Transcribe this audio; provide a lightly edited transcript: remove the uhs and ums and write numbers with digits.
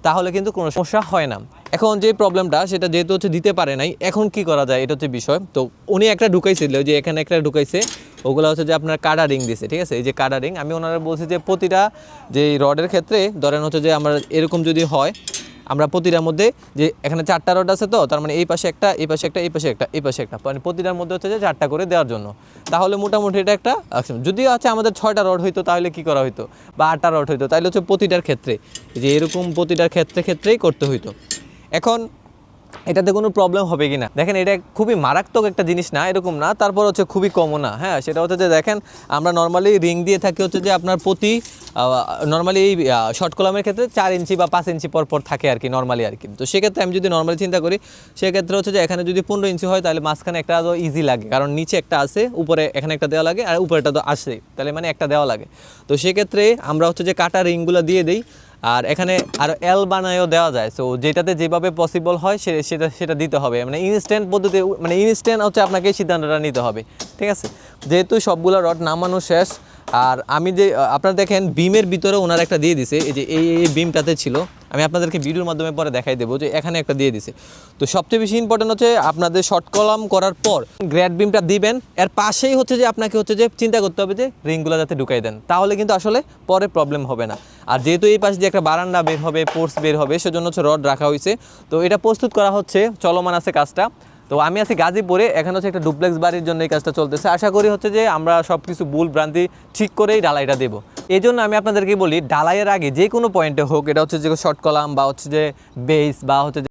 তাহলে কিন্তু কোনো সমস্যা হয় না। এখন যে প্রবলেমটা সেটা যেহেতু হচ্ছে দিতে পারে নাই, এখন কি করা যায় এটা হচ্ছে বিষয়। তো উনি একটা ঢুকাইছিল, যে এখানে একটা ঢুকাইছে, ওগুলো হচ্ছে যে আপনার কাটা রিং দিছে, ঠিক আছে। এই যে কাটা রিং, আমি ওনারা বলছি যে প্রতিটা যে রডের ক্ষেত্রে ধরেন হচ্ছে যে আমরা এরকম যদি হয়, আমরা প্রতিটার মধ্যে যে এখানে 4টা রড আছে, তো তার মানে এই পাশে একটা, এই পাশে একটা, এই পাশে একটা, এই পাশে একটা, মানে প্রতিটার মধ্যে হচ্ছে যে 4টা করে দেওয়ার জন্য। তাহলে মোটামুটি এটা একটা যদি আছে আমাদের 6টা রড হইতো তাহলে কি করা হইতো, বা 8টা রড হইতো, তাহলে হচ্ছে প্রতিটার ক্ষেত্রে যে এরকম প্রতিটার ক্ষেত্রেই করতে হইতো। এখন এটাতে কোনো প্রবলেম হবে কি না, দেখেন এটা খুবই মারাত্মক একটা জিনিস না, এরকম না, তারপর হচ্ছে খুবই কমও না। হ্যাঁ, সেটা হচ্ছে যে দেখেন আমরা নর্মালি রিং দিয়ে থাকি হচ্ছে যে আপনার প্রতি নর্মালি এই শর্ট কলামের ক্ষেত্রে 4 ইঞ্চি বা 5 ইঞ্চি পর পর থাকে আর কি, নর্মালি আর কি। তো সেক্ষেত্রে আমি যদি নর্মালি চিন্তা করি, সেক্ষেত্রে হচ্ছে যে এখানে যদি 15 ইঞ্চি হয় তাহলে মাঝখানে একটা তো ইজি লাগে, কারণ নিচে একটা আছে, উপরে এখানে একটা দেওয়া লাগে, আর উপরেটা তো আসে, তাহলে মানে একটা দেওয়া লাগে। তো সেক্ষেত্রে আমরা হচ্ছে যে কাটা রিংগুলো দিয়ে দিই, আর এখানে আরও এল বানায়ও দেওয়া যায়। সো যেটাতে যেভাবে পসিবল হয় সেটা দিতে হবে, মানে ইনস্ট্যান্ট পদ্ধতি, মানে ইনস্ট্যান্ট হচ্ছে আপনাকে সিদ্ধান্তটা নিতে হবে, ঠিক আছে। যেহেতু সবগুলো রড নামানো শেষ, আর আমি যে আপনারা দেখেন বিমের ভিতরে ওনার একটা দিয়ে দিছে, এই যে এই বিমটাতে ছিল, আমি আপনাদেরকে ভিডিওর মাধ্যমে পরে দেখাই দেবো যে এখানে একটা দিয়ে দিছে। তো সবচেয়ে বেশি ইম্পর্টেন্ট হচ্ছে আপনাদের শর্ট কলাম করার পর গ্রেড বিমটা দিবেন, এর পাশেই হচ্ছে যে আপনাকে হচ্ছে যে চিন্তা করতে হবে যে রিংগুলো যাতে ঢুকাই দেন, তাহলে কিন্তু আসলে পরে প্রবলেম হবে না। আর যেহেতু এই পাশে যে একটা বারান্দা বের হবে, পোর্টস বের হবে, সেজন্য হচ্ছে রড রাখা হয়েছে। তো এটা প্রস্তুত করা হচ্ছে, চলমান আছে কাজটা। তো আমি আছি গাজীপুরে, এখানে হচ্ছে একটা ডুপ্লেক্স বাড়ির জন্য এই কাজটা চলতেছে। আশা করি হচ্ছে যে আমরা সব কিছু ভুল ভ্রান্তি ঠিক করেই ঢালাইটা দেবো। এই জন্য আমি আপনাদেরকে বলি, ঢালাইয়ের আগে যে কোনো পয়েন্টে হোক, এটা হচ্ছে যে শর্ট কলাম বা হচ্ছে যে বেস বা হচ্ছে